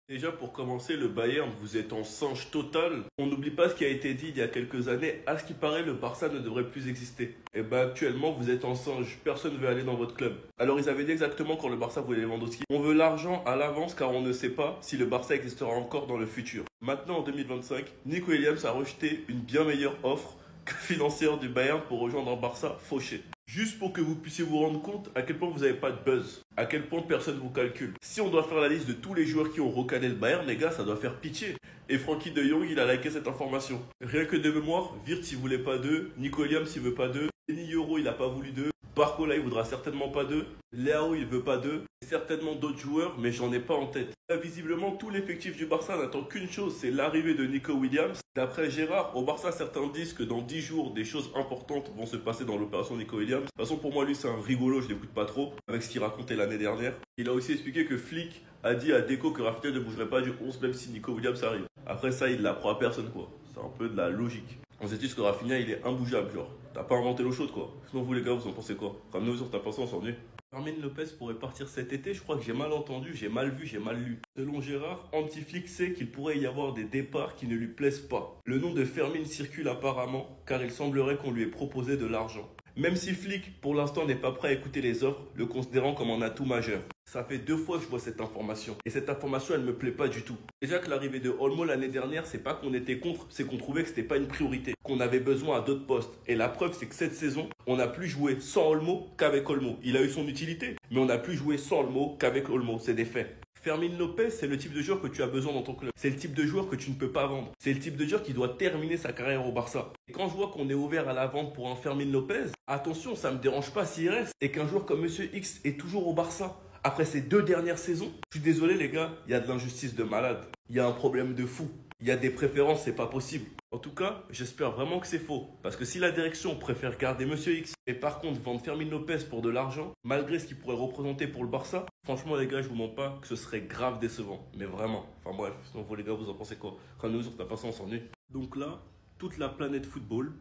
Déjà pour commencer, le Bayern, vous êtes en singe total. On n'oublie pas ce qui a été dit il y a quelques années. À ce qui paraît, le Barça ne devrait plus exister. Et bah actuellement, vous êtes en singe. Personne ne veut aller dans votre club. Alors ils avaient dit exactement quand le Barça voulait Lewandowski. On veut l'argent à l'avance car on ne sait pas si le Barça existera encore dans le futur. Maintenant en 2025, Nico Williams a rejeté une bien meilleure offre financière du Bayern pour rejoindre un Barça fauché. Juste pour que vous puissiez vous rendre compte à quel point vous n'avez pas de buzz, à quel point personne vous calcule. Si on doit faire la liste de tous les joueurs qui ont recalé le Bayern, les gars, ça doit faire pitié. Et Frankie de Jong, il a liké cette information. Rien que de mémoire, Wirtz il voulait pas d'eux, Nico Williams il veut pas d'eux, Denis Euro il a pas voulu d'eux, Barcola il voudra certainement pas d'eux, Leao il veut pas d'eux, certainement d'autres joueurs, mais j'en ai pas en tête. Là, visiblement, tout l'effectif du Barça n'attend qu'une chose, c'est l'arrivée de Nico Williams. D'après Gérard, au Barça, certains disent que dans 10 jours, des choses importantes vont se passer dans l'opération Nico Williams. De toute façon, pour moi, lui, c'est un rigolo, je l'écoute pas trop, avec ce qu'il racontait l'année dernière. Il a aussi expliqué que Flick a dit à Deco que Rafinha ne bougerait pas du 11 même si Nico Williams arrive. Après ça, il l'apprend à personne, quoi. C'est un peu de la logique. On s'est dit que Rafinha, il est imbougeable, genre. T'as pas inventé l'eau chaude, quoi. Sinon, vous, les gars, vous en pensez quoi? Ramenez-vous sur ta pensée, on s'ennuie. Fermin Lopez pourrait partir cet été, je crois que j'ai mal entendu, j'ai mal vu, j'ai mal lu. Selon Gérard, Anti-Flick sait qu'il pourrait y avoir des départs qui ne lui plaisent pas. Le nom de Fermin circule apparemment, car il semblerait qu'on lui ait proposé de l'argent. Même si Flick, pour l'instant, n'est pas prêt à écouter les offres, le considérant comme un atout majeur. Ça fait 2 fois que je vois cette information. Et cette information, elle me plaît pas du tout. Déjà que l'arrivée de Olmo l'année dernière, c'est pas qu'on était contre, c'est qu'on trouvait que c'était pas une priorité. Qu'on avait besoin à d'autres postes. Et la preuve, c'est que cette saison, on n'a plus joué sans Olmo qu'avec Olmo. Il a eu son utilité, mais on n'a plus joué sans Olmo qu'avec Olmo. C'est des faits. Fermin Lopez, c'est le type de joueur que tu as besoin dans ton club. C'est le type de joueur que tu ne peux pas vendre. C'est le type de joueur qui doit terminer sa carrière au Barça. Et quand je vois qu'on est ouvert à la vente pour un Fermin Lopez, attention, ça me dérange pas s'il reste et qu'un joueur comme Monsieur X est toujours au Barça. Après ces 2 dernières saisons, je suis désolé les gars, il y a de l'injustice de malade. Il y a un problème de fou. Il y a des préférences, c'est pas possible. En tout cas, j'espère vraiment que c'est faux. Parce que si la direction préfère garder Monsieur X et par contre vendre Fermin Lopez pour de l'argent, malgré ce qu'il pourrait représenter pour le Barça, franchement les gars, je vous mens pas que ce serait grave décevant. Mais vraiment. Enfin bref, sinon vous les gars, vous en pensez quoi? Ramenez-nous sur ta façon, on s'ennuie. Donc là, toute la planète football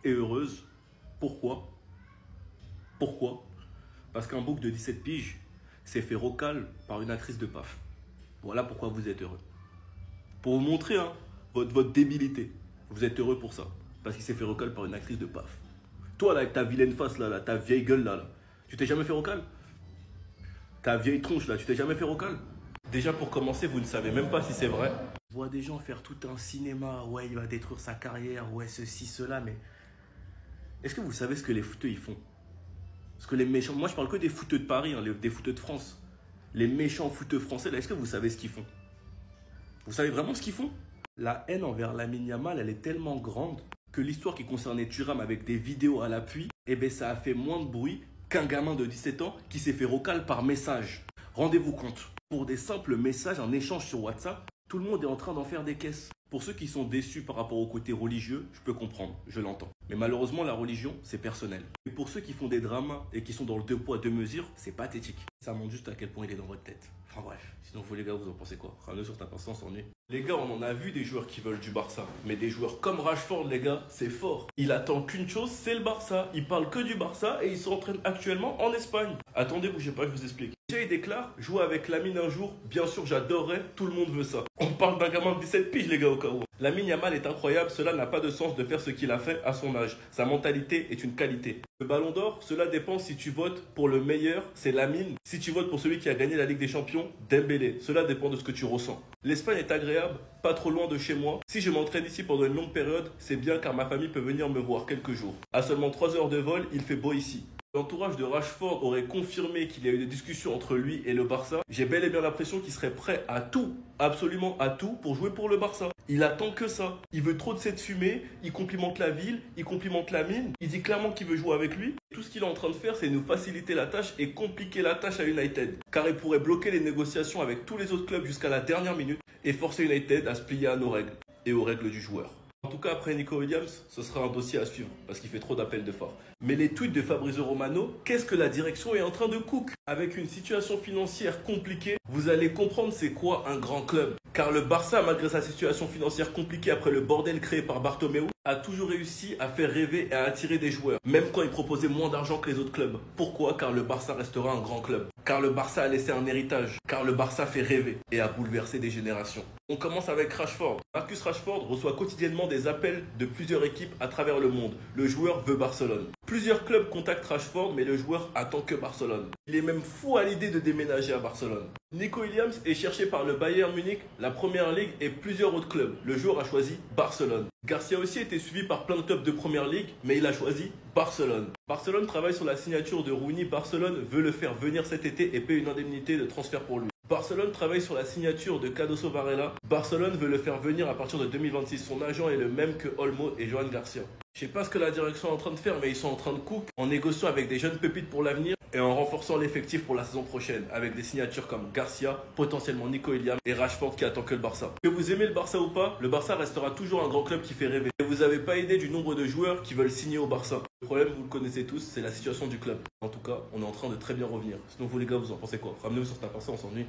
est heureuse. Pourquoi? Pourquoi? Parce qu'un bouc de 17 piges s'est fait recal par une actrice de PAF. Voilà pourquoi vous êtes heureux. Pour vous montrer votre débilité. Vous êtes heureux pour ça. Parce qu'il s'est fait recal par une actrice de PAF. Toi, là, avec ta vilaine face, là, ta vieille gueule, là, tu t'es jamais fait recal? Ta vieille tronche, là, tu t'es jamais fait recal? Déjà, pour commencer, vous ne savez même pas si c'est vrai. Je vois des gens faire tout un cinéma. Ouais, il va détruire sa carrière. Ouais, ceci, cela, mais... Est-ce que vous savez ce que les footeux, ils font? Parce que les méchants... Moi, je parle que des footeux de Paris, hein, des footeux de France. Les méchants footeux français, là, est-ce que vous savez ce qu'ils font? Vous savez vraiment ce qu'ils font? La haine envers Lamine Yamal, elle est tellement grande que l'histoire qui concernait Thuram avec des vidéos à l'appui, eh ben, ça a fait moins de bruit qu'un gamin de 17 ans qui s'est fait recal par message. Rendez-vous compte, pour des simples messages, un échange sur WhatsApp, tout le monde est en train d'en faire des caisses. Pour ceux qui sont déçus par rapport au côté religieux, je peux comprendre, je l'entends. Mais malheureusement, la religion, c'est personnel. Et pour ceux qui font des dramas et qui sont dans le 2 poids 2 mesures, c'est pathétique. Ça montre juste à quel point il est dans votre tête. Enfin bref, sinon vous les gars, vous en pensez quoi? Ramenez sur ta patience, on s'ennuie. Les gars, on en a vu des joueurs qui veulent du Barça. Mais des joueurs comme Rashford, les gars, c'est fort. Il attend qu'une chose, c'est le Barça. Il parle que du Barça et il s'entraîne actuellement en Espagne. Attendez, bougez pas, je vous explique. Déjà, il déclare, jouer avec Lamine un jour, bien sûr, j'adorerais, tout le monde veut ça. On parle d'un gamin de 17 piges, les gars, au cas où. Lamine Yamal est incroyable, cela n'a pas de sens de faire ce qu'il a fait à son âge. Sa mentalité est une qualité. Le Ballon d'Or, cela dépend si tu votes pour le meilleur, c'est Lamine. Si tu votes pour celui qui a gagné la Ligue des Champions, Dembélé. Cela dépend de ce que tu ressens. L'Espagne est agréable, pas trop loin de chez moi. Si je m'entraîne ici pendant une longue période, c'est bien car ma famille peut venir me voir quelques jours. À seulement 3 heures de vol, il fait beau ici. L'entourage de Rashford aurait confirmé qu'il y a eu des discussions entre lui et le Barça. J'ai bel et bien l'impression qu'il serait prêt à tout, absolument à tout, pour jouer pour le Barça. Il attend que ça. Il veut trop de cette fumée, il complimente la ville, il complimente Lamine. Il dit clairement qu'il veut jouer avec lui. Tout ce qu'il est en train de faire, c'est nous faciliter la tâche et compliquer la tâche à United. Car il pourrait bloquer les négociations avec tous les autres clubs jusqu'à la dernière minute et forcer United à se plier à nos règles et aux règles du joueur. En tout cas, après Nico Williams, ce sera un dossier à suivre parce qu'il fait trop d'appels de phare. Mais les tweets de Fabrizio Romano, qu'est-ce que la direction est en train de cook? Avec une situation financière compliquée, vous allez comprendre c'est quoi un grand club. Car le Barça, malgré sa situation financière compliquée après le bordel créé par Bartomeu, a toujours réussi à faire rêver et à attirer des joueurs, même quand il proposait moins d'argent que les autres clubs. Pourquoi? Car le Barça restera un grand club. car le Barça a laissé un héritage, car le Barça fait rêver et a bouleversé des générations. On commence avec Rashford. Marcus Rashford reçoit quotidiennement des appels de plusieurs équipes à travers le monde. Le joueur veut Barcelone. Plusieurs clubs contactent Rashford, mais le joueur attend que Barcelone. Il est même fou à l'idée de déménager à Barcelone. Nico Williams est cherché par le Bayern Munich, la Première Ligue et plusieurs autres clubs. Le joueur a choisi Barcelone. Garcia aussi a été suivi par plein de clubs de Première Ligue, mais il a choisi Barcelone. Barcelone travaille sur la signature de Rooney. Barcelone veut le faire venir cet été et paie une indemnité de transfert pour lui. Barcelone travaille sur la signature de Cardoso Varela. Barcelone veut le faire venir à partir de 2026. Son agent est le même que Olmo et Johan Garcia. Je sais pas ce que la direction est en train de faire, mais ils sont en train de cook en négociant avec des jeunes pépites pour l'avenir et en renforçant l'effectif pour la saison prochaine avec des signatures comme Garcia, potentiellement Nico Williams et Rashford qui attend que le Barça. Que vous aimez le Barça ou pas, le Barça restera toujours un grand club qui fait rêver. Et vous n'avez pas idée du nombre de joueurs qui veulent signer au Barça. Le problème, vous le connaissez tous, c'est la situation du club. En tout cas, on est en train de très bien revenir. Sinon vous les gars, vous en pensez quoi? Ramenez-vous sur cette partie, on s'ennuie.